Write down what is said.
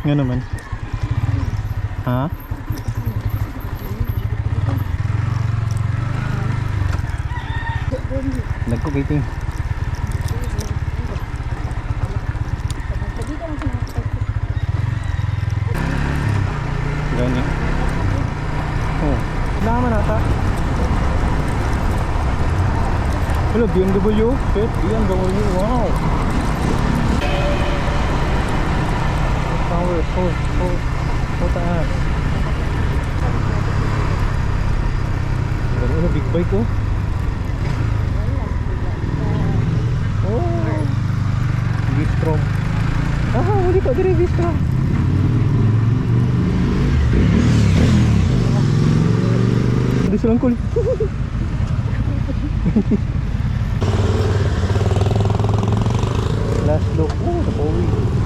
Nga naman. Ha? Nagko kiting. Ganyan. Oh, naman ata. Hello, BMW. Shit, BMW. Wow. Power, so taas. Ano, big bike oh. Oh, Bistrom. Huli ko dire Bistrom. Ada selangkul. Last look. Oh, the Bowie.